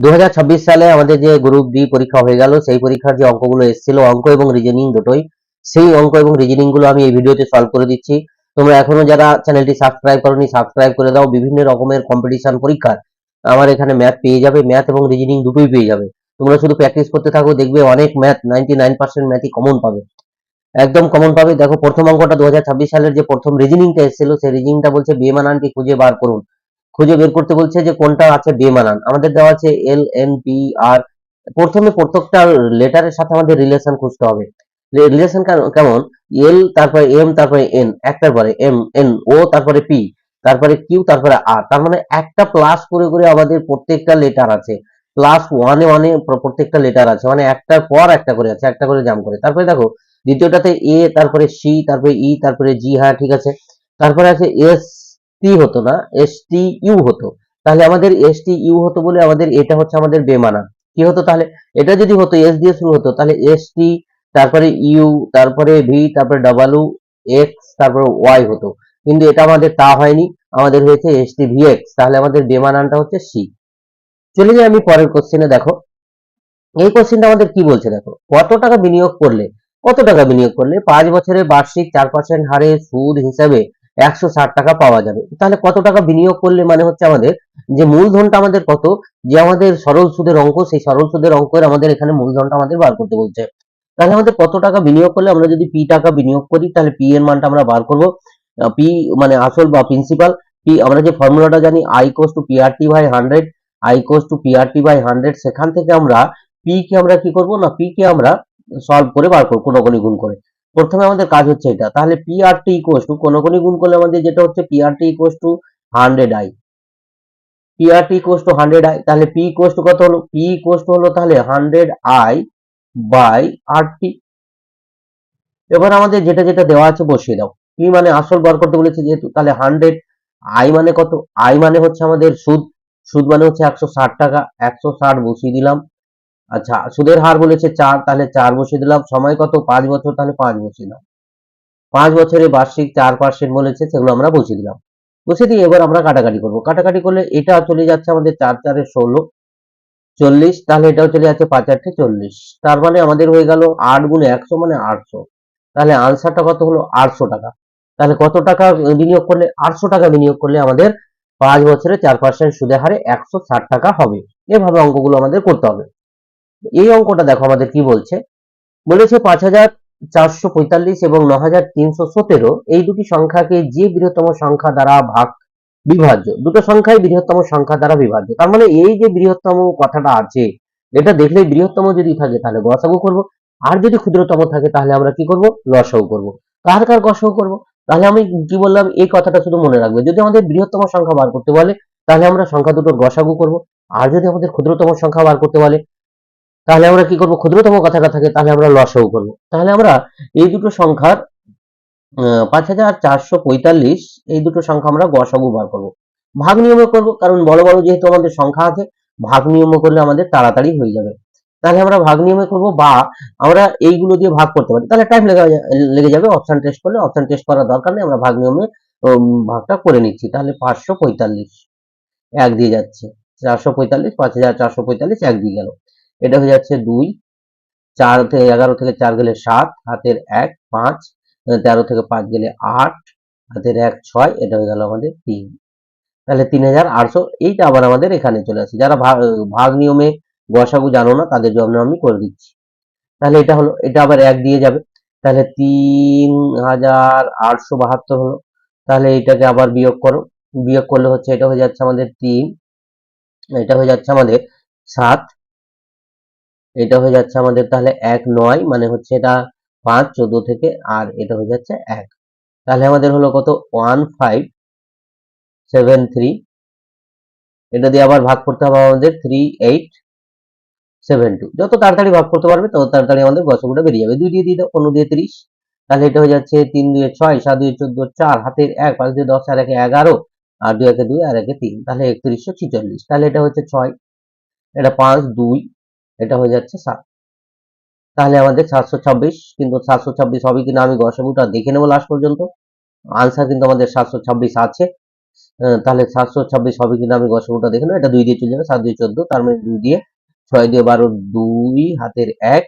2026 সালে আমাদের যে গ্রুপ ডি পরীক্ষা হয়ে গেল, সেই পরীক্ষার যে অঙ্কগুলো এসেছিল, অঙ্ক এবং রিজনিং দুটোই, সেই অঙ্ক এবং রিজনিং গুলো আমি এই ভিডিওতে সলভ করে দিচ্ছি। তোমরা এখনো যারা চ্যানেলটি সাবস্ক্রাইব করোনি, সাবস্ক্রাইব করে দাও। বিভিন্ন রকমের কম্পিটিশন পরীক্ষার আমার এখানে ম্যাথ পেয়ে যাবে, ম্যাথ এবং রিজনিং দুটোই পেয়ে যাবে। তোমরা শুধু প্র্যাকটিস করতে থাকো, দেখবে অনেক ম্যাথ 99% ম্যাথই কমন পাবে, একদম কমন পাবে। দেখো প্রথম অঙ্কটা 2026 সালের যে প্রথম রিজনিংটা এসেছিল, সেই রিজনিংটা বলছে বেমানানটি খুঁজে বার করুন। খুঁজে বের করতে বলছে যে কোনটা আছে বেমানান। আমাদের দেওয়া আছে এল এন পি আর। প্রথমে প্রত্যেকটা লেটারের সাথে আমাদের রিলেশন খুঁজতে হবে। রিলেশন কেমন? এল, তারপরে এম, তারপরে এন, একটার পরে এম, এন, ও, তারপরে পি, তারপরে কিউ, তারপরে আর। তার মানে একটা প্লাস করে করে আমাদের প্রত্যেকটা লেটার আছে, প্লাস ওয়ানে ওয়ানে প্রত্যেকটা লেটার আছে, মানে একটার পর একটা করে আছে, একটা করে জাম করে। তারপরে দেখো দ্বিতীয়টাতে এ, তারপরে সি, তারপরে ই, তারপরে জি, হ্যাঁ ঠিক আছে। তারপরে আছে এস টি, হতো না, এস টি ইউ হতো। তাহলে আমাদের এস টি ইউ হতো বলে আমাদের এটা হচ্ছে আমাদের বেমানান। কি হতো তাহলে? এটা যদি হতো এস দিয়ে শুরু হতো, তাহলে এস টি, তারপরে ইউ, তারপরে ভি, তারপরে ডাব্লু, এক্স, তারপরে ওয়াই হতো। কিন্তু এটা আমাদের তা হয়নি, আমাদের হয়েছে এস টি ভি এক্স। তাহলে আমাদের বেমানানটা হচ্ছে সি। চলে যাই আমি পরের কোশ্চেনে। দেখো এই কোশ্চেনটা আমাদের কি বলছে, দেখো কত টাকা বিনিয়োগ করলে, কত টাকা বিনিয়োগ করলে 5 বছরে বার্ষিক 4% হারে সুদ হিসাবে 160 টাকা পাওয়া যাবে। তাহলে কত টাকা বিনিয়োগ করলে মানে হচ্ছে আমাদের যে মূলধনটা আমাদের কত, যে আমাদের সরল সুদের অঙ্ক, সেই সরল সুদের অঙ্কের আমাদের এখানে মূলধনটা আমাদের বার করতে বলছে। তাহলে আমাদের কত টাকা বিনিয়োগ করলে, আমরা যদি পি টাকা বিনিয়োগ করি, তাহলে পি এর মানটা আমরা বার করব। পি মানে আসল বা প্রিন্সিপাল। পি আমরা যে ফর্মুলাটা জানি, I equals to PRT by 100, I equals to PRT by 100। সেখান থেকে আমরা পি কে আমরা কি করব না, পি কে আমরা সলভ করে বার করব কোনগুনি গুণ করে। প্রথমে আমাদের কাজ হচ্ছে এটা। তাহলে P R T equals to কোনগুনি গুণ করলে আমাদের যেটা হচ্ছে P R T equals to 100i, P R T equals to 100i। তাহলে পি ইকুয়ালস টু কত হলো? পি ইকুয়ালস টু হলো তাহলে 100i বাই আর টি। এবার আমাদের যেটা যেটা দেওয়া আছে বসিয়ে দাও। পি মানে আসল বার করতে বলেছে যেহেতু, তাহলে 100। আই মানে কত? আই মানে হচ্ছে আমাদের সুদ, সুদ মানে হচ্ছে 160 টাকা, 160 বসিয়ে দিলাম। আচ্ছা, সুদের হার বলেছে 4, তাহলে 4 বসিয়ে দিলাম। সময় কত? 5 বছর, তাহলে 5 বসিয়ে দিলাম। 5 বছরে বার্ষিক 4% বলেছে, সেগুলো আমরা বসিয়ে দিলাম। বসিয়ে দিয়ে এবার আমরা কাটাকাটি করব। কাটাকাটি করলে এটা চলে যাচ্ছে আমাদের 4 4 16, 40। তাহলে এটাও চলে যাচ্ছে 5 8 40। তার মানে আমাদের হয়ে গেল 8 গুণে 100 মানে 800। তাহলে আনসারটা কত হলো? 800 টাকা। তাহলে কত টাকা বিনিয়োগ করলে? 800 টাকা বিনিয়োগ করলে আমাদের 5 বছরে 4% সুদের হারে 160 টাকা হবে। এভাবে অঙ্কগুলো আমাদের করতে হবে। এই অঙ্কটা দেখো আমাদের কি বলছে। বলেছে 5445 এবং 9317 এই দুটি সংখ্যাকে যে বৃহত্তম সংখ্যা দ্বারা বিভাজ্য, দুটো সংখ্যাই বৃহত্তম সংখ্যা দ্বারা বিভাজ্য। তার মানে এই যে বৃহত্তম কথাটা আছে, এটা দেখলেই বৃহত্তম যদি থাকে তাহলে গসাগু করব, আর যদি ক্ষুদ্রতম থাকে তাহলে আমরা কি করব? লসাগু করব। কার কার গসাগু করব? তাহলে আমি কি বললাম, এই কথাটা শুধু মনে রাখবে। যদি আমাদের বৃহত্তম সংখ্যা বার করতে বলে, তাহলে আমরা সংখ্যা দুটোর গসাগু করব। আর যদি আমাদের ক্ষুদ্রতম সংখ্যা বার করতে বলে, তাহলে আমরা কি করব? ক্ষুদ্রতম কথাটা থাকে, তাহলে আমরা লসাগু করব। তাহলে আমরা এই দুটো সংখ্যার 5445, এই দুটো সংখ্যা আমরা গসাগু বার করব। ভাগ নিয়মে করব, কারণ বড় বড় যেহেতু আমাদের সংখ্যা আছে, ভাগ নিয়মে করলে আমাদের তাড়াতাড়ি হয়ে যাবে। তাহলে আমরা ভাগ নিয়মে করব, বা আমরা এইগুলো দিয়ে ভাগ করতে পারি। তাহলে টাইম লেগে যাবে। অপশন টেস্ট করলে, অপশন টেস্ট করার দরকার নেই, আমরা ভাগ নিয়মে ভাগটা করে নিচ্ছি। তাহলে 545 এক দিয়ে যাচ্ছে, 445, 5445 এক দিয়ে গেল। এটা হয়ে যাচ্ছে 2, 4 থেকে 11 থেকে 4 গেলে 7, হাতের 1 5, 13 থেকে 5 গেলে 8, হাতের 1 6, এটা হয়ে গেল আমাদের 3। তাহলে 3800। এইটা আবার আমাদের এখানে চলে আসে। যারা ভাগ নিয়মে গসাগু জানো না, তাদের জন্য আমি করে দিচ্ছি। তাহলে এটা হলো, এটা আবার 1 দিয়ে যাবে। তাহলে 3872 হলো। তাহলে এটাকে আবার বিয়োগ করো। বিয়োগ করলে হচ্ছে এটা হয়ে যাচ্ছে আমাদের 3, এটা হয়ে যাচ্ছে আমাদের 7, এটা হয়ে যাচ্ছে আমাদের তাহলে 1 9, মানে হচ্ছে এটা 5 14 থেকে, আর এটা হয়ে যাচ্ছে 1। তাহলে আমাদের হলো কত? 1573। এটা দিয়ে আবার ভাগ করতে হবে আমাদের 3872। যত তাড়াতাড়ি ভাগ করতে পারবে তত তাড়াতাড়ি আমাদের গসাগুটা বেরিয়ে যাবে। 2 দিয়ে দিয়ে দাও, 15 দিয়ে 30। তাহলে এটা হয়ে যাচ্ছে 3 2 6, 7 2 14, 4, হাতের 1 5 2 10, আর 1 11, আর 2 1 2, আর 1 3। তাহলে 3146। তাহলে এটা হচ্ছে 6, এটা 5 2, এটা হয়ে যাচ্ছে 7। তাহলে আমাদের 726। কিন্তু 726 হবে কিনা আমি গসাগুটা দেখে নেবো লাস্ট পর্যন্ত। আনসার কিন্তু আমাদের 726 আছে। তাহলে 726 হবে কিনা আমি গসাগুটা দেখে না, এটা 2 দিয়ে চলে যাবে, 7 দিয়ে 14, তার মানে 2 দিয়ে 6 দিয়ে 12, 2 হাতের 1,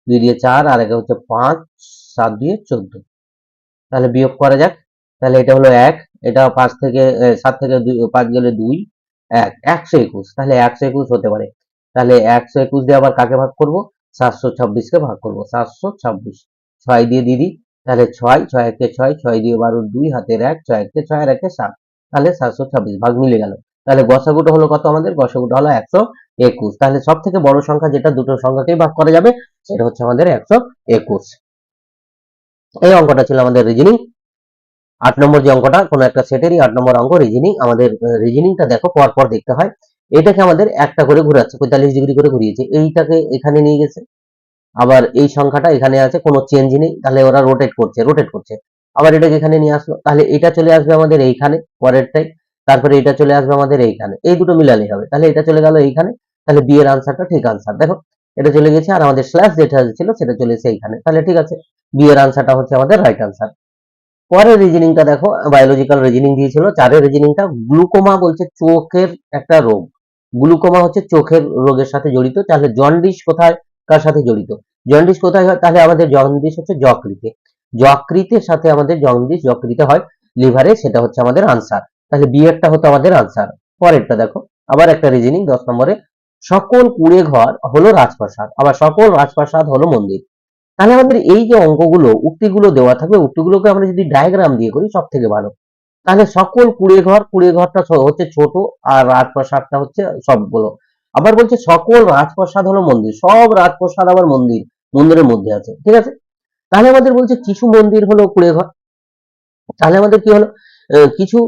2 দিয়ে 4, আর একে হচ্ছে 5, 7 দিয়ে 14। তাহলে বিয়োগ করা যাক। তাহলে এটা হলো 1, এটা 5 থেকে 7 থেকে 5 গেলে 2, 1, 121। তাহলে 121 হতে পারে। তাহলে 121 দিয়ে আবার কাকে ভাগ করব? 726 কে ভাগ করব। 726 6 দিয়ে দিদি, তাহলে 6, 6 একে 6, 6 দিয়ে 12, 2 হাতের 1, 6 একে 6 আর একে 7, তাহলে 726 ভাগ মিলে গেল। তাহলে গসাগুটা হলো কত আমাদের? গসাগুটা হলো 121। তাহলে সব থেকে বড় সংখ্যা যেটা দুটো সংখ্যাকেই ভাগ করা যাবে সেটা হচ্ছে আমাদের 121। এই অঙ্কটা ছিল আমাদের রিজনিং। 8 নম্বর যে অঙ্কটা, কোন একটা সেটেরই 8 নম্বর অঙ্ক রিজনিং। আমাদের রিজনিংটা দেখো পর পর দেখতে হয়। এটাকে আমাদের একটা করে ঘোরাচ্ছে, 45 ডিগ্রি করে ঘুরিয়েছে। এইটাকে এখানে নিয়ে গেছে, আবার এই সংখ্যাটা এখানে আছে, কোনো চেঞ্জ নেই, তাহলে ওরা রোটেট করছে। আবার এটাকে এখানে নিয়ে আসলো, তাহলে এটা চলে আসবে আমাদের এইখানে পরেরটাই, তারপরে এটা চলে আসবে আমাদের এইখানে, এই দুটো মিলালেই হবে। তাহলে এটা চলে গেল এইখানে, তাহলে বি এর আনসারটা ঠিক আনসার। দেখো এটা চলে গেছে, আর আমাদের স্ল্যাশ যেটা ছিল সেটা চলে এসে এইখানে, তাহলে ঠিক আছে, বি এর আনসারটা হচ্ছে আমাদের রাইট আনসার। পরের রিজনিংটা দেখো, বায়োলজিক্যাল রিজনিং দিয়েছিল, 4 রিজনিংটা। গ্লুকোমা বলছে চোখের একটা রোগ, গ্লুকোমা হচ্ছে চোখের রোগের সাথে জড়িত। তাহলে জন্ডিস কোথায়, কার সাথে জড়িত? জন্ডিস কোথায় হয়? তাহলে আমাদের জন্ডিস হচ্ছে যকৃতে, যকৃতের সাথে আমাদের জন্ডিস যকৃতে হয়, লিভারে, সেটা হচ্ছে আমাদের আনসার। তাহলে বি এরটা হতো আমাদের আনসার। পরেরটা দেখো, আবার একটা রিজনিং 10 নম্বরে, সকল কুঁড়ে ঘর হলো রাজপ্রাসাদ, আবার সকল রাজপ্রাসাদ হলো মন্দির। তাহলে আমাদের এই যে অঙ্কগুলো, উক্তিগুলো দেওয়া থাকবে, উক্তিগুলোকে আমরা যদি ডায়াগ্রাম দিয়ে করি সব থেকে ভালো। তাহলে সকল কুঁড়ে ঘরটা হচ্ছে ছোট, আর রাজপ্রাসাদটা হচ্ছে সবগুলো। আবার বলছে সকল রাজপ্রাসাদ হলো মন্দির, সব রাজপ্রাসাদ আবার মন্দিরের মধ্যে আছে, ঠিক আছে। তাহলে আমাদের বলছে কিছু মন্দির হলো কুঁড়ে ঘর, তাহলে আমাদের কি হলো? কিছু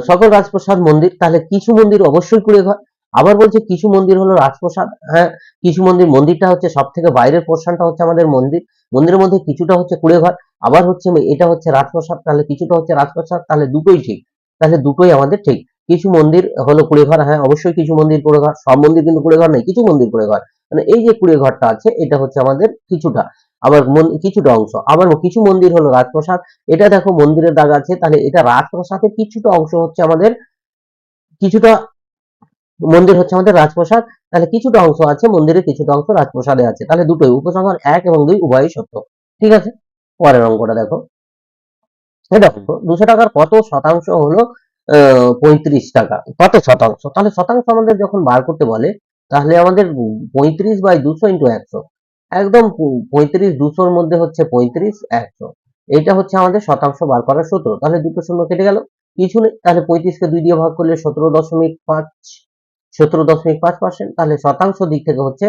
সকল রাজপ্রাসাদ মন্দির, তাহলে কিছু মন্দির অবশ্যই কুঁড়ে ঘর। আবার বলছে কিছু মন্দির হলো রাজপ্রাসাদ, হ্যাঁ, কিছু মন্দিরটা হচ্ছে সব থেকে বাইরের পোর্শনটা হচ্ছে আমাদের মন্দির, মন্দিরের মধ্যে কিছুটা হচ্ছে কুঁড়ে ঘর। আবার হচ্ছে এটা হচ্ছে রাজপ্রাসাদ, তাহলে কিছুটা হচ্ছে রাজপ্রাসাদ, তাহলে দুটোই ঠিক, তাহলে দুটোই আমাদের ঠিক। কিছু মন্দির হলো কুঁড়ে ঘর, হ্যাঁ অবশ্যই কিছু মন্দির কুঁড়ে ঘর, সব মন্দির কিন্তু কুঁড়ে ঘর নেই, কিছু মন্দির কুঁড়ে ঘর, মানে এই যে কুঁড়ে ঘরটা আছে এটা হচ্ছে আমাদের কিছুটা, আবার কিছুটা অংশ। আবার কিছু মন্দির হলো রাজপ্রাসাদ, এটা দেখো মন্দিরের দাগ আছে, তাহলে এটা রাজপ্রাসাদের কিছুটা অংশ হচ্ছে আমাদের, কিছুটা মন্দির হচ্ছে আমাদের রাজপ্রাসাদ, তাহলে কিছুটা অংশ আছে মন্দিরের, কিছুটা অংশ রাজপ্রাসাদে আছে, তাহলে দুটোই উপসংহার 1 এবং 2 উভয়ই সত্য, ঠিক আছে। পরের অঙ্কটা দেখো, এটা দেখো 200 টাকার কত শতাংশ হলো 35 টাকা, কত শতাংশ? তাহলে শতাংশ আমাদের যখন বার করতে বলে, তাহলে আমাদের 35/200 ইন্টু 100, একদম 35/200 মধ্যে হচ্ছে 35/100, এইটা হচ্ছে আমাদের শতাংশ বার করার সূত্র। তাহলে দুটো শূন্য কেটে গেল, কিছু নেই, তাহলে 35 কে 2 দিয়ে ভাগ করলে 17.5, 17.5%। তাহলে শতাংশ দিক থেকে হচ্ছে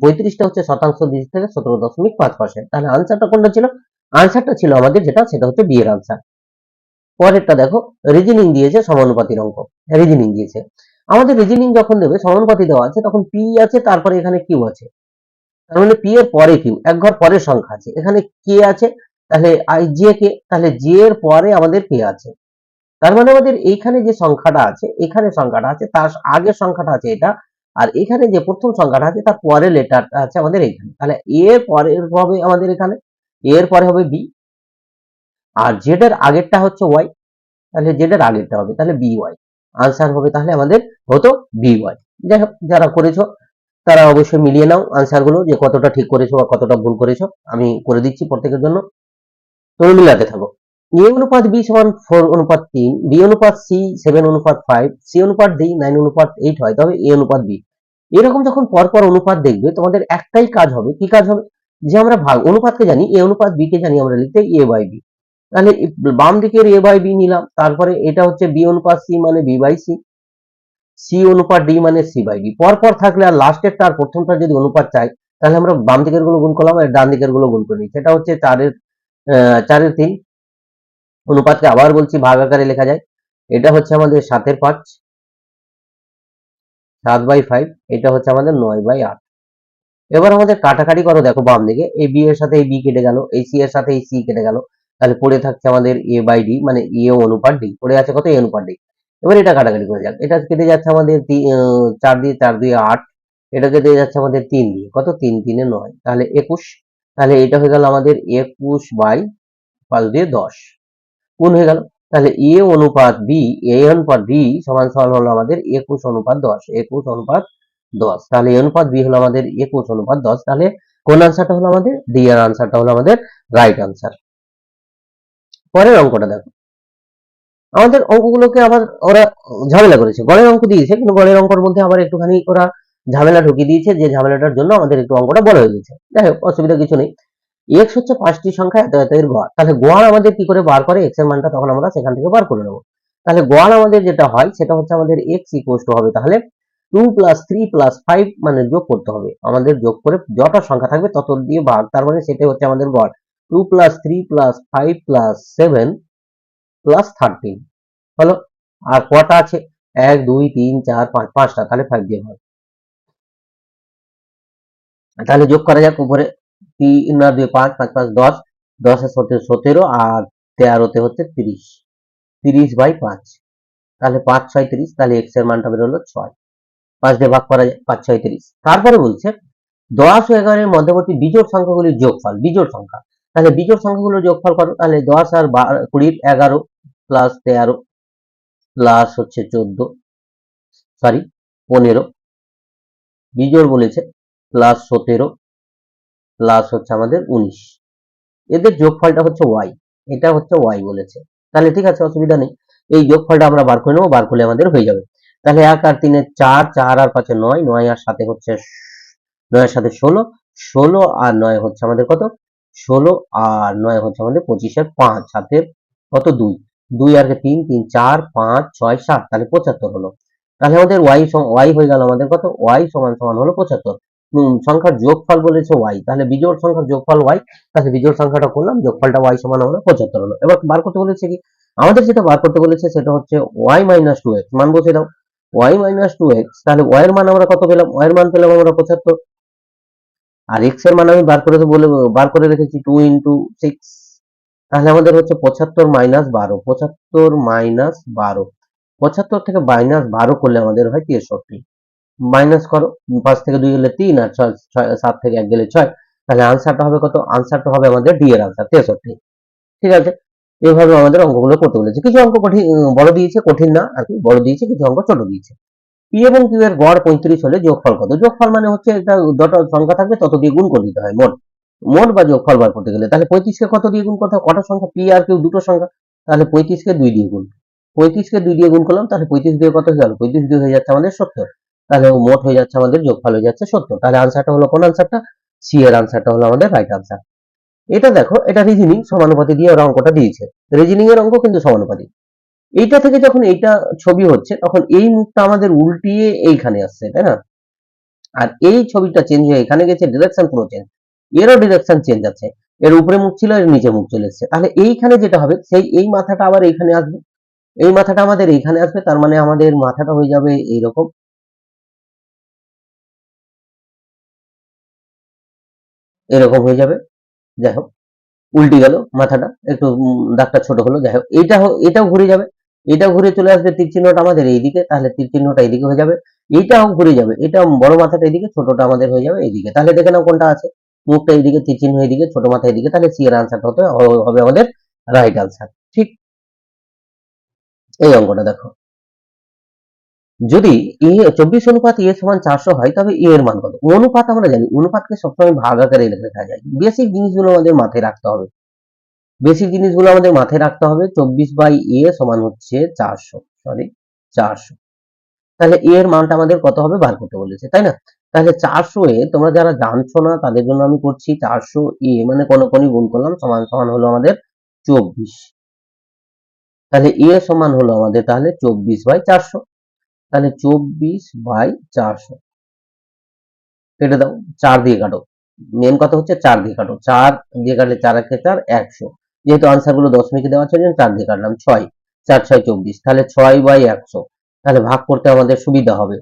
35টা হচ্ছে শতাংশ দিক থেকে 17.5%। তাহলে আনসারটা কোনটা ছিল? আনসারটা ছিল আমাদের যেটা, সেটা হচ্ছে বি এর আনসার। পরেরটা দেখো, রিজনিং দিয়েছে সমানুপাতির অঙ্ক, রিজনিং দিয়েছে। আমাদের রিজনিং যখন দেবে সমানুপাতি দেওয়া আছে, তখন পি আছে, তারপরে এখানে কিউ আছে, তার মানে পি এর পরে কিউ, এক ঘর পরের সংখ্যা আছে, এখানে কে আছে, তাহলে আই জে কে, তাহলে জে এর পরে আমাদের কে আছে, তার মানে আমাদের এইখানে যে সংখ্যাটা আছে, এখানে সংখ্যাটা আছে, তার আগের সংখ্যাটা আছে এটা, আর এখানে যে প্রথম সংখ্যাটা আছে তার পরের লেটারটা আছে আমাদের এইখানে, তাহলে এ এর পরে হবে আমাদের এখানে, এ এর পরে হবে বি, আর জেড এর আগেরটা হচ্ছে ওয়াই, তাহলে জেড এর আগেরটা হবে তাহলে বি ওয়াই, আনসার হবে তাহলে আমাদের হতো বি ওয়াই। যাই হোক, যারা করেছো তারা অবশ্যই মিলিয়ে নাও আনসার গুলো, যে কতটা ঠিক করেছো বা কতটা ভুল করেছো, আমি করে দিচ্ছি প্রত্যেকের জন্য, তুমি মিলাতে থাকো। এ অনুপাত বি সমান 4:3, বি অনুপাত সি 7:5, সি অনুপাত ডি 9:8 হয়, তবে এ অনুপাত বি। এরকম যখন পরপর অনুপাত দেখবে, তোমাদের একটাই কাজ হবে, কি কাজ হবে? যে আমরা ভাগ অনুপাতকে জানি, এ অনুপাত বি কে জানি আমরা লিখতে এ বাই বি, তাহলে বাম দিকের এ বাই বি নিলাম, তারপরে এটা হচ্ছে বি অনুপাত সি মানে বি বাই সি, সি অনুপাত ডি মানে সি বাই ডি। পরপর থাকলে আর লাস্টেরটা আর প্রথমটা যদি অনুপাত চাই, তাহলে আমরা বাম দিকের গুলো গুণ করলাম আর ডান দিকের গুলো গুণ করে নিই, সেটা হচ্ছে 4/3। অনুপাতকে আবার বলছি ভাগ আকারে লেখা যায়, এটা হচ্ছে আমাদের 7/5, 7/5, এটা হচ্ছে আমাদের 9/8। এবার আমাদের কাটাকাটি করো, দেখো বাম দিকে এই বি এর সাথে এই বি কেটে গেল, এই সি এর সাথে এই সি কেটে গেল, তাহলে পড়ে থাকছে আমাদের এ বাই ডি, মানে এ অনুপাত ডি, পড়ে আছে কত? এ অনুপাত ডি। এবার এটা কাটাকাটি করে যাক, এটা কেটে যাচ্ছে আমাদের 4 দিয়ে 8, এটা কেটে যাচ্ছে আমাদের 3 দিয়ে, কত? 3×3=9, তাহলে 21, তাহলে এটা হয়ে গেল আমাদের 21/5 দিয়ে 10 গুণ হয়ে গেল। তাহলে এ অনুপাত বি, এ অনুপাত বি সমান সমান হলো আমাদের 21:10, 21:10। তাহলে এ অনুপাত বি হলো আমাদের 21:10। তাহলে কোন আনসারটা হলো আমাদের, ডি এর আনসারটা হলো আমাদের রাইট আনসার। পরের অঙ্কটা দেখো, আমাদের অঙ্কগুলোকে আবার ওরা ঝামেলা করেছে। গড়ের অঙ্ক দিয়েছে, কিন্তু গড়ের অঙ্কের মধ্যে আবার একটুখানি ওরা ঝামেলা ঢুকিয়ে দিয়েছে, যে ঝামেলাটার জন্য আমাদের একটু অঙ্কটা বড় হয়ে গেছে। যাই হোক, অসুবিধা কিছু নেই। এক্স হচ্ছে 5টি সংখ্যা, এত এত এর গড়। তাহলে গড় আমাদের কি করে বার করে, এক্স এর মানটা তখন আমরা সেখান থেকে বার করে নেব। তাহলে গড় আমাদের যেটা হয় সেটা হচ্ছে আমাদের এক্স ইকুয়াল টু হবে তাহলে 2 + 3 + 5, মানে যোগ করতে হবে আমাদের, যোগ করে যটা সংখ্যা থাকবে তত দিয়ে ভাগ, তার মানে সেটাই হচ্ছে আমাদের গড়। 2 + 3 + 5 + 7 + 13 হলো। আর কটা আছে, 1 2 3 4 5, 5টা, তাহলে 5 দিয়ে ভাগ। তাহলে যোগ করা যাক, উপরে 3 আর 2 5, 5 5 10, 10 এর সাথে 17, আর 13তে হচ্ছে 30, 30/5। তাহলে 5 6 30, তাহলে এক্স এর মানটা বের হলো 6। 5 দিয়ে ভাগ করা যায়, 5 6 30। তারপরে বলছে 10 ও 11 এর মধ্যবর্তী বিজোড় সংখ্যাগুলির যোগফল, বিজোড় সংখ্যা। তাহলে বিজোড় সংখ্যাগুলোর যোগফল করো। তাহলে 10 আর 20, 11 প্লাস 13 প্লাস হচ্ছে 14, সরি 15, বিজোড় বলেছে, প্লাস 17 প্লাস হচ্ছে আমাদের 19। এদের যোগফলটা হচ্ছে ওয়াই, এটা হচ্ছে ওয়াই বলেছে। তাহলে ঠিক আছে, অসুবিধা নেই, এই যোগফলটা আমরা বার করে নেবো, বার করলে আমাদের হয়ে যাবে। তাহলে 1 আর 3 4, 4 আর 5 9, 9 আর 7 হচ্ছে 9 এর সাথে 16, 16 আর 9 হচ্ছে আমাদের কত, 16 আর 9 হচ্ছে আমাদের 25 এর 5, 7 এর কত 2, 2 আর 3 3 4 5 6 7, তাহলে 75 হলো। তাহলে আমাদের ওয়াই হয়ে গেল আমাদের কত, ওয়াই সমান সমান হলো 75। সংখ্যার যোগফল বলেছে ওয়াই, তাহলে বিজোড় সংখ্যার যোগফল ওয়াই। তাহলে বিজোড় সংখ্যাটা করলাম, যোগফলটা ওয়াই সমান হলো 75 হলো। এবার বার করতে বলেছে কি, আমাদের যেটা বার করতে বলেছে সেটা হচ্ছে ওয়াই মাইনাস 2x, মান বসে দাও, ওয়াই মাইনাস 2x। তাহলে ওয়াই এর মান আমরা কত পেলাম, ওয়াই এর মান পেলাম আমরা 75, আর এক্স এর মান আমি বার করে রেখেছি 2 × 6। তাহলে আমাদের হচ্ছে 75 মাইনাস 12, 75 মাইনাস 12, 75 থেকে মাইনাস 12 করলে আমাদের হয় 63। মাইনাস করো, 5 থেকে 2 গেলে 3, আর 7 থেকে 1 গেলে 6। তাহলে আনসারটা হবে কত, আনসারটা হবে আমাদের ডি এর আনসার 63। ঠিক আছে, এইভাবে আমাদের অঙ্কগুলো করতে বলেছে। কিছু অঙ্ক কঠিন, বড় দিয়েছে, কঠিন না আর কি, বড় দিয়েছে, কিছু অঙ্ক ছোট দিয়েছে। পি এবং কিউ এর গড় 35 হলে যোগফল কত? যোগফল মানে হচ্ছে এটা যত সংখ্যা থাকবে তত দিয়ে গুণ করে দিতে হয়, মোট মোট বা যোগফল বার করতে গেলে। তাহলে 35 কে কত দিয়ে গুণ করতে হয়, কটা সংখ্যা, পি আর কিউ দুটো সংখ্যা, তাহলে 35 কে 2 দিয়ে গুণ, 35 কে 2 দিয়ে গুণ করলাম, তাহলে 35 দিয়ে কত হয়ে গেল, 35 দিয়ে হয়ে যাচ্ছে আমাদের 70। তাহলে মোট হয়ে যাচ্ছে আমাদের, যোগফল হয়ে যাচ্ছে 70। তাহলে আনসারটা হলো কোন আনসারটা, সি এর আনসারটা হলো আমাদের রাইট আনসার। এটা দেখো, এটা রিজনিং সমানুপাতি দিয়ে ওরা অঙ্কটা দিয়েছে, রিজনিং এর অঙ্ক কিন্তু সমানুপাতি। এইটা থেকে যখন এইটা ছবি হচ্ছে তখন এই মুখটা আমাদের উল্টিয়ে এইখানে আসছে, তাই না, আর এই ছবিটা চেঞ্জ হয়ে এখানে গেছে, ডিরেকশন পুরো চেঞ্জ, এরও ডিরেকশন চেঞ্জ আছে, এর উপরে মুখ ছিল, এর নিচে মুখ চলে এসেছে। তাহলে এইখানে যেটা হবে, সেই এই মাথাটা আবার এইখানে আসবে, এই মাথাটা আমাদের এইখানে আসবে, তার মানে আমাদের মাথাটা হয়ে যাবে এইরকম, এরকম হয়ে যাবে। যাই হোক, উল্টে গেল মাথাটা, একটু দাগটা ছোট হলো। যাই হোক, এটাও ঘুরে যাবে, এটাও ঘুরে চলে আসবে, তীর চিহ্নটা আমাদের এইদিকে, তাহলে তীর চিহ্নটা এইদিকে হয়ে যাবে, এইটাও ঘুরে যাবে, এটা বড় মাথাটা এইদিকে, ছোটটা আমাদের হয়ে যাবে এইদিকে। তাহলে দেখে নাও কোনটা আছে, মুখটা এইদিকে, তীর চিহ্ন এইদিকে, ছোট মাথা এইদিকে। তাহলে সি এর আনসারটা হবে আমাদের রাইট আনসার। ঠিক, এই অঙ্কটা দেখো, যদি এ 24:a = 400 হয়, তবে এ এর মান কত? অনুপাত আমরা জানি, অনুপাতকে সবসময় ভাগ আকারে লেখা যায়। বেসিক জিনিসগুলো আমাদের মাথায় রাখতে হবে, বেসিক জিনিসগুলো আমাদের মাথায় রাখতে হবে। 24/a সমান হচ্ছে 400, সরি 400। তাহলে a এর মানটা আমাদের কত হবে বার করতে বলেছে, তাই না? তাহলে 400 তোমরা যারা জানছো না তাদের জন্য আমি করছি, 400 মানে কোন গুণ করলাম, সমান সমান হলো আমাদের 24। তাহলে a সমান হলো আমাদের তাহলে 24/400। তাহলে 24/400 কেটে দাও, 4 দিয়ে কাটো, মেন কথা হচ্ছে 4 দিয়ে কাটো, 4 দিয়ে কাটলে 4 একে 4, 100। যেহেতু আনসার গুলো দশমিকে দেওয়া আছে, 4 দিয়ে কাটলাম, 6, 4 6 24, তাহলে 6/100। তাহলে ভাগ করতে আমাদের সুবিধা হবে,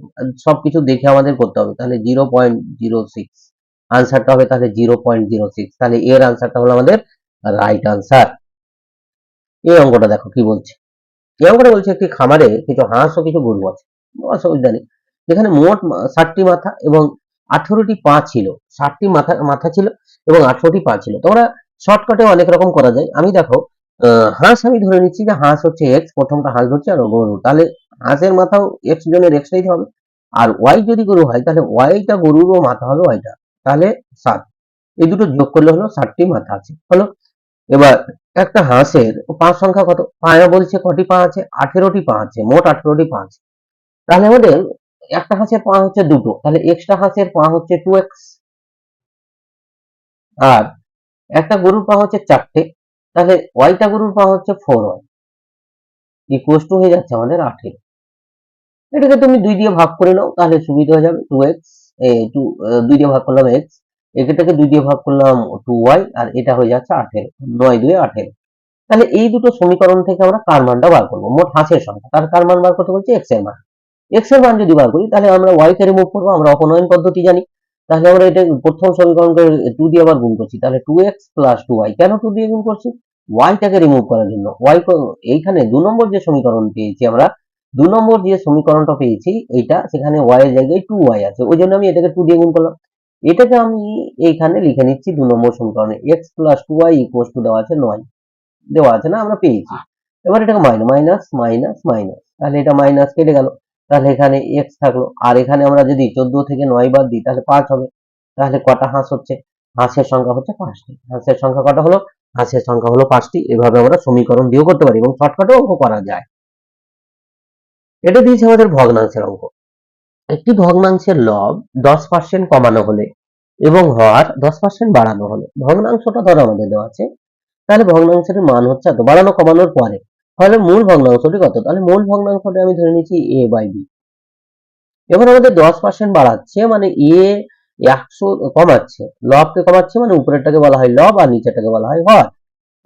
সবকিছু দেখে আমাদের করতে হবে। তাহলে 0.06 আনসারটা হবে, তাহলে 0.06। তাহলে এর আনসারটা হলো আমাদের রাইট আনসার। এই অঙ্কটা দেখো কি বলছে, এই অঙ্কটা বলছে একটি খামারে কিছু হাঁস ও কিছু গরু আছে, অসুবিধা নেই, যেখানে মোট 60টি মাথা এবং 18টি পা ছিল, 60টি মাথা মাথা ছিল এবং 18টি পা ছিল। তোমরা শর্টকাটে অনেক রকম করা যায়। আমি দেখো হাঁস আমি ধরে নিচ্ছি যে হাঁস হচ্ছে এক্স, প্রথমটা হাঁস ধরছি আর গরু, তাহলে হাঁসের মাথাও এক্স জনের এক্সটাই হবে, আর ওয়াই যদি গরু হয় তাহলে ওয়াইটা গরুরও মাথা হবে ওয়াইটা, তাহলে 7। এই দুটো যোগ করলে হলো 7টি মাথা আছে হলো। এবার একটা হাঁসের পা সংখ্যা কত, পায়া বলছে কটি পা আছে, 18টি পা আছে, মোট 18টি পা আছে। তাহলে আমাদের একটা হাঁসের পা হচ্ছে দুটো, তাহলে এক্সট্রা হাঁসের পা হচ্ছে 2x, আর একটা গরুর পা হচ্ছে 4টে, তাহলে ওয়াইটা গরুর পা হচ্ছে 4y, ইকুয়াল টু হয়ে যাচ্ছে আমাদের 18। এটাকে তুমি 2 দিয়ে ভাগ করে নাও, তাহলে সুবিধা হয়ে যাবে। 2x, 2 দিয়ে ভাগ করলাম x, এটাকে 2 দিয়ে ভাগ করলাম 2y, আর এটা হয়ে যাচ্ছে 18, 9 2 18। তাহলে এই দুটো সমীকরণ থেকে আমরা কার মানটা বার করবো, মোট হাঁসের সংখ্যা, তার কার মান বার করতে বলছি, x এর মান। x এর মান যদি বার করি তাহলে আমরা y কে রিমুভ করবো, আমরা অপনয়ন পদ্ধতি জানি। তাহলে আমরা এটা প্রথম সমীকরণকে 2 দিয়ে আবার গুণ করছি, তাহলে 2x প্লাস 2y, কেন 2 দিয়ে গুণ করছি, y টাকে রিমুভ করার জন্য। এইখানে 2 নম্বর যে সমীকরণ পেয়েছি আমরা, 2 নম্বর যে সমীকরণটা পেয়েছি এইটা, সেখানে y এর জায়গায় 2y আছে, ওই জন্য আমি এটাকে 2 দিয়ে গুণ করলাম। এটাকে আমি এইখানে লিখে নিচ্ছি 2 নম্বর সমীকরণে, x plus 2y equal to দেওয়া আছে 9, দেওয়া আছে না, আমরা পেয়েছি। এবার এটাকে মাইনাস মাইনাস মাইনাস, তাহলে এটা মাইনাস কেটে গেল, তাহলে এখানে x থাকলো, আর এখানে আমরা যদি 14 থেকে 9 বাদ দিই তাহলে 5 হবে। তাহলে কটা হাঁস হচ্ছে, হাঁসের সংখ্যা হচ্ছে 5টি। হাঁসের সংখ্যা কটা হলো, হাঁসের সংখ্যা হলো 5টি। এভাবে আমরা সমীকরণ দিয়েও করতে পারি এবং শর্টকাটেও অঙ্ক করা যায়। এটা দিয়েছে আমাদের ভগ্নাংশের অঙ্ক। একটি ভগ্নাংশের লব 10% কমানো হলে এবং হর 10% বাড়ানো হলে, ভগ্নাংশটা ধরো আমাদের দেওয়া আছে, তাহলে ভগ্নাংশের মান হচ্ছে এত, বাড়ানো কমানোর পরে, তাহলে মূল ভগ্নাংশটি কত, তাহলে মূল ভগ্নাংশটি আমি ধরে নিচ্ছি a বাই b। এবার আমাদের 10% বাড়াচ্ছে মানে a 100 কমাচ্ছে, লবকে কমাচ্ছে মানে উপরেরটাকে বলা হয় লব আর নিচেরটাকে বলা হয় হর।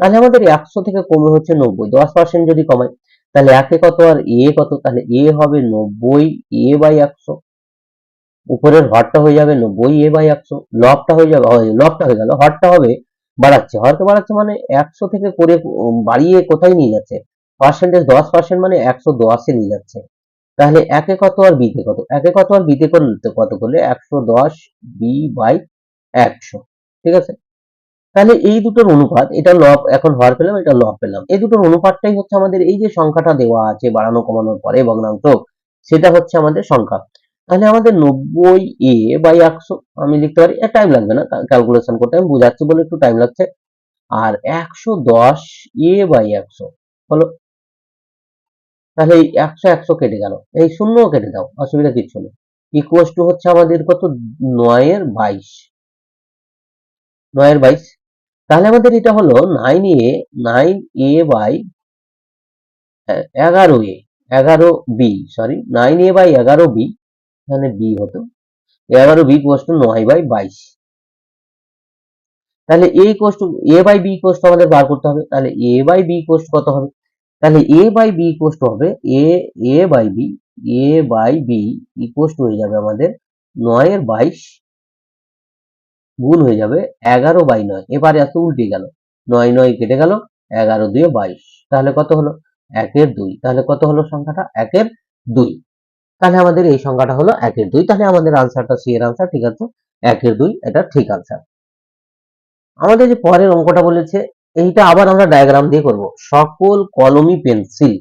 তাহলে আমাদের 100 থেকে কমে হচ্ছে 90, 10% যদি কমায় তাহলে একে কত আর a কত, তাহলে a হবে 90 a বাই 100, উপরের হরটা হয়ে যাবে 90 a বাই 100, লবটা হয়ে যাবে, লবটা হয়ে গেল, হরটা হবে বাড়াচ্ছে, হরকে বাড়াচ্ছে মানে 100 থেকে করে বাড়িয়ে কোথায় নিয়ে যাচ্ছে, পার্সেন্টেজ 10% মানে 110 এ নিয়ে যাচ্ছে। তাহলে একে কত আর বিতে কত, একে কত আর বিতে কত করলে 110 বি বাই 100, ঠিক আছে। তাহলে এই দুটোর অনুপাত, এটা লব, এখন হর পেলাম, এটা লব পেলাম, এই দুটোর অনুপাতটাই হচ্ছে আমাদের এই যে সংখ্যাটা দেওয়া আছে বাড়ানো কমানোর পরে ভগ্নাংশ, সেটা হচ্ছে আমাদের সংখ্যা। তাহলে আমাদের 90 a বাই 100 আমি লিখতে পারি, টাইম লাগবে না ক্যালকুলেশন করতে, আমি বুঝাচ্ছি বলে একটু টাইম লাগছে। আর 110 a বাই 100 হলো, তাহলে এই 100 100 কেটে গেল, এই শূন্যও কেটে দাও, অসুবিধা কিছু নেই। ইকুয়াল টু হচ্ছে আমাদের কত, 9 এর 22, 9 এর 22। তাহলে আমাদের এটা হলো 9a by 11a, 11b, sorry 9a by 11b, এখানে b হতো, 11b ইকুয়াল টু 9 বাই 22। তাহলে a equal to a by b equal to আমাদের বার করতে হবে, তাহলে a by b equal to কত হবে, তাহলে a by b equal to হবে a by b, a by b equal to হয়ে যাবে আমাদের 9 এর 22 গুণ হয়ে যাবে 11 বাই 9, এবারে এত উল্টে গেল, 9 9 কেটে গেল, 11 2 22, তাহলে কত হলো 1 এর 2, তাহলে কত হলো সংখ্যাটা 1 এর 2। তাহলে আমাদের এই সংখ্যাটা হলো 1 এর 2, তাহলে আমাদের আনসারটা সি এর আনসার, ঠিক আছে, 1 এর 2 এটা ঠিক আনসার। আমাদের যে পরের অঙ্কটা বলেছে এইটা আবার আমরা ডায়াগ্রাম দিয়ে করব, সকল কলমই পেন্সিল।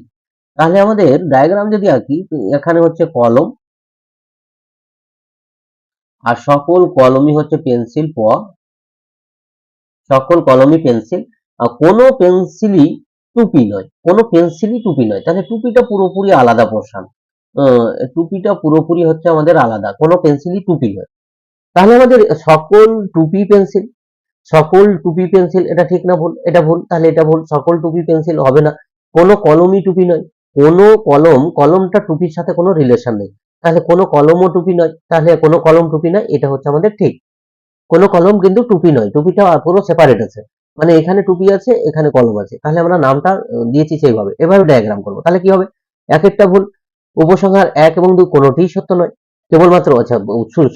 তাহলে আমাদের ডায়াগ্রাম যদি আঁকি, এখানে হচ্ছে কলম আর সকল কলমই হচ্ছে পেন্সিল সকল কলমই পেন্সিল, আর কোনো পেন্সিলই টুপি নয়, কোনো পেন্সিলই টুপি নয়, তাহলে টুপিটা পুরোপুরি আলাদা পোর্শন, টুপিটা পুরোপুরি হচ্ছে আমাদের আলাদা, কোনো পেন্সিলই টুপি নয়। তাহলে আমাদের সকল টুপি পেন্সিল, সকল টুপি পেন্সিল, এটা ঠিক না ভুল, এটা ভুল, তাহলে এটা ভুল, সকল টুপি পেন্সিল হবে না, কোনো কলমই টুপি নয়, কোনো কলমটা টুপির সাথে কোনো রিলেশন নেই, তাহলে কোনো কলমও টুপি নয়, তাহলে কোনো কলম টুপি নয়, এটা হচ্ছে আমাদের ঠিক। কোনো কলম কিন্তু টুপি নয়, টুপিটা পুরো সেপারেট আছে, মানে এখানে টুপি আছে এখানে কলম আছে, তাহলে আমরা নামটা দিয়েছি সেইভাবে। এভাবে ডায়াগ্রাম করবো, তাহলে কি হবে, এক একটা ভুল, উপসংহার 1 এবং 2 কোনোটিই সত্য নয়, কেবলমাত্র, আচ্ছা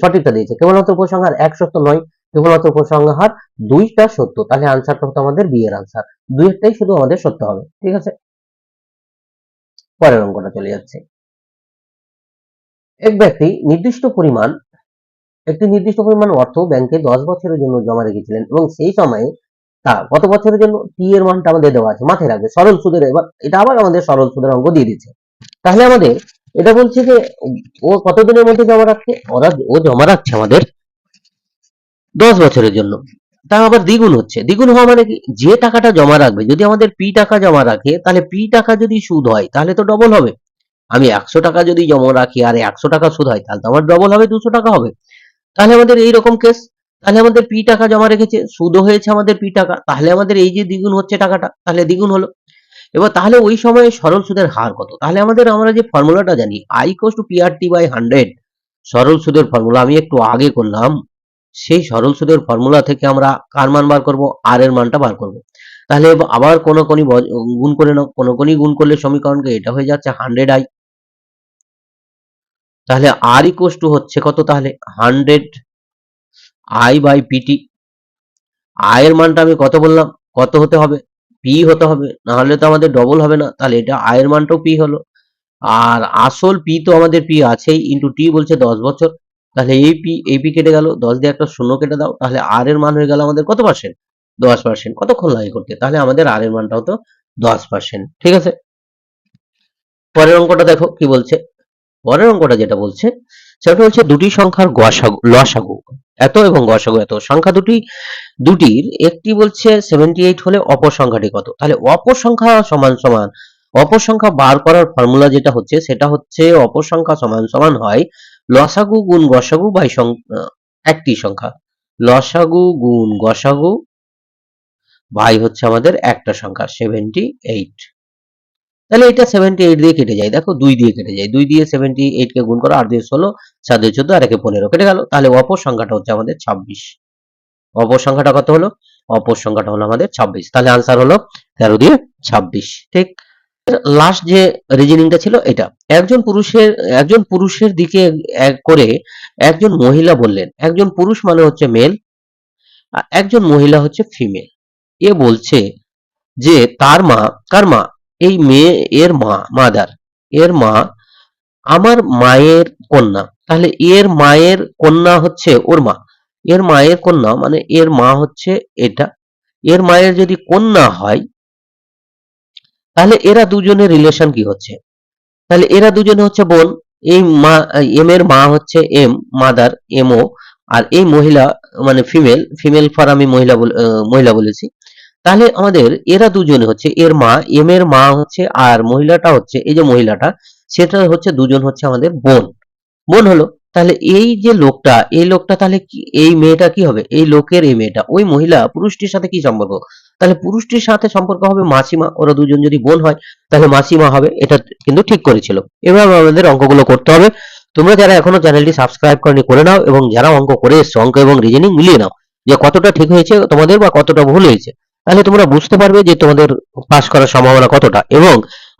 সঠিকটা দিয়েছে, কেবলমাত্র উপসংহার 1 সত্য নয়, কেবলমাত্র উপসংহার 2টা সত্য, তাহলে আনসারটা হতো আমাদের বি এর আনসার, 2টাই শুধু আমাদের সত্য হবে, ঠিক আছে। পরের অঙ্কটা চলে যাচ্ছে। এক ব্যক্তি একটি নির্দিষ্ট পরিমাণ অর্থ ব্যাংকে 10 বছরের জন্য জমা রেখেছিলেন এবং সেই সময়ে তা কত বছরের জন্য টি এর মানটা আমাদের দেওয়া আছে, মাথায় রাখবে সরল সুদের। এবার এটা আবার আমাদের সরল সুদের অঙ্ক দিয়ে দিচ্ছে। তাহলে আমাদের এটা বলছে যে ও কতদিনের মধ্যে জমা রাখছে, ও জমা রাখছে আমাদের 10 বছরের জন্য। তা আবার দ্বিগুণ হচ্ছে, দ্বিগুণ হওয়া মানে কি, যে টাকাটা জমা রাখবে, যদি আমাদের পি টাকা জমা রাখে তাহলে পি টাকা যদি সুদ হয় তাহলে তো ডবল হবে। আমি 100 টাকা যদি জমা রাখি আর 100 টাকা সুদ হয় তাহলে তো আমার ডবল হবে, 200 টাকা হবে। তাহলে আমাদের এইরকম কেস, তাহলে আমাদের পি টাকা জমা রেখেছে, সুদও হয়েছে আমাদের পি টাকা, তাহলে আমাদের এই যে দ্বিগুণ হচ্ছে টাকাটা, তাহলে দ্বিগুণ হলো। এবার তাহলে ওই সময়ে সরল সুদের হার কত, তাহলে আমরা যে ফর্মুলাটা জানি I = PRT/100, সরল সুদের ফর্মুলা আমি একটু আগে করলাম, সেই সরল সুদের ফর্মুলা থেকে আমরা কার মান বার করব, আর এর মানটা বার করব। তাহলে আবার কোন গুণ করে নাও, কোন গুণ করলে সমীকরণকে এটা হয়ে যাচ্ছে 100i। তাহলে আর হচ্ছে কত, তাহলে 100i/pt। আয়ের মানটা আমি কত বললাম, কত হতে হবে, পি হতে হবে, না হলে তো আমাদের ডবল হবে না। তাহলে এটা আয়ের মানটাও পি হলো, আর আসল পি তো আমাদের পি আছেই, ইন্টু টি বলছে 10 বছর। তাহলে এই পি কেটে গেল, 10 দিয়ে একটা শূন্য কেটে দাও, তাহলে আর এর মান হয়ে গেল আমাদের কত পার্সেন্ট, 10%। কতক্ষণ লাগে করতে, তাহলে আমাদের আর এর মানটাও তো 10%। ঠিক আছে, পরের অঙ্কটা দেখো কি বলছে। পরের অঙ্কটা যেটা বলছে সেটা হচ্ছে দুটি সংখ্যার লসাগু এত এবং গসাগু এত। সংখ্যা দুটির একটি বলছে 78 হলে অপর সংখ্যাটি কত। তাহলে অপর সংখ্যা সমান সমান, অপর সংখ্যা বার করার ফর্মুলা যেটা হচ্ছে সেটা হচ্ছে অপর সংখ্যা সমান সমান হয় লসাগু গুণ গসাগু বাই একটি সংখ্যা। লসাগু গুণ গসাগু বাই হচ্ছে আমাদের একটা সংখ্যা 78। তাহলে এটা 78 দিয়ে কেটে যায়, দেখো 2 দিয়ে কেটে যায়, 2 দিয়ে 78 কে গুণ করো, 8 দিয়ে 16, 7 দিয়ে 14, আর 1 এ 15 কেটে গেল। তাহলে অপর সংখ্যাটা হচ্ছে আমাদের 26। অপর সংখ্যাটা কত হলো, অপর সংখ্যাটা হলো আমাদের 26। তাহলে আনসার হলো 13 দিয়ে 26। ঠিক, লাস্ট যে রিজনিংটা ছিল এটা, একজন পুরুষের দিকে করে একজন মহিলা বললেন, একজন পুরুষ মানে হচ্ছে মেল, আর একজন মহিলা হচ্ছে ফিমেল। এ বলছে যে তার মা, কার মা, এই মেয়ে এর মা, মাদার, এর মা আমার মায়ের কন্যা। তাহলে এর মায়ের কন্যা হচ্ছে ওর মা, এর মায়ের কন্যা মানে এর মা হচ্ছে এটা, এর মায়ের যদি কন্যা হয় তাহলে এরা দুজনের রিলেশন কি হচ্ছে, তাহলে এরা দুজনে হচ্ছে বোন। এই মা, এম এর মা হচ্ছে এম, মাদার এমও, আর এই মহিলা মানে ফিমেল ফর আমি মহিলা বলেছি। তাহলে আমাদের এরা দুজনে হচ্ছে, এর মা, এম এর মা হচ্ছে, আর মহিলাটা হচ্ছে, এই যে মহিলাটা সেটা হচ্ছে, দুজন হচ্ছে আমাদের বোন হলো। তাহলে এই যে লোকটা, এই লোকটা তাহলে কি, এই মেয়েটা কি হবে, এই লোকের এই মেয়েটা, ওই মহিলা পুরুষটির সাথে কি সম্পর্ক, তাহলে পুরুষটির সাথে সম্পর্ক হবে মাসিমা। ওরা দুজন যদি বোন হয় তাহলে মাসিমা হবে। এটা কিন্তু ঠিক করেছিল। এভাবে আমাদের অঙ্কগুলো করতে হবে। তোমরা যারা এখনো চ্যানেলটি সাবস্ক্রাইব করনি করে নাও, এবং যারা অঙ্ক করে এসছো অঙ্ক এবং রিজনিং মিলিয়ে নাও যে কতটা ঠিক হয়েছে তোমাদের বা কতটা ভুল হয়েছে। তাহলে তোমরা বুঝতে পারবে যে তোমাদের পাস করার সম্ভাবনা কতটা। এবং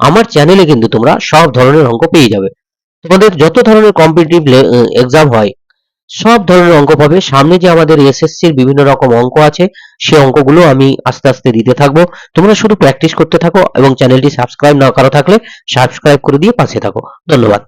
আমার চ্যানেলে কিন্তু তোমরা সব ধরনের অঙ্ক পেয়ে যাবে। তোমাদের যত ধরনের কম্পিটিটিভ এক্সাম হয় সব ধরনের অঙ্ক পাবে। সামনে যে আমাদের এসএসসির বিভিন্ন রকম অঙ্ক আছে সেই অঙ্কগুলো আমি আস্তে আস্তে দিতে থাকবো। তোমরা শুধু প্র্যাকটিস করতে থাকো এবং চ্যানেলটি সাবস্ক্রাইব না করা থাকলে সাবস্ক্রাইব করে দিয়ে পাশে থাকো। ধন্যবাদ।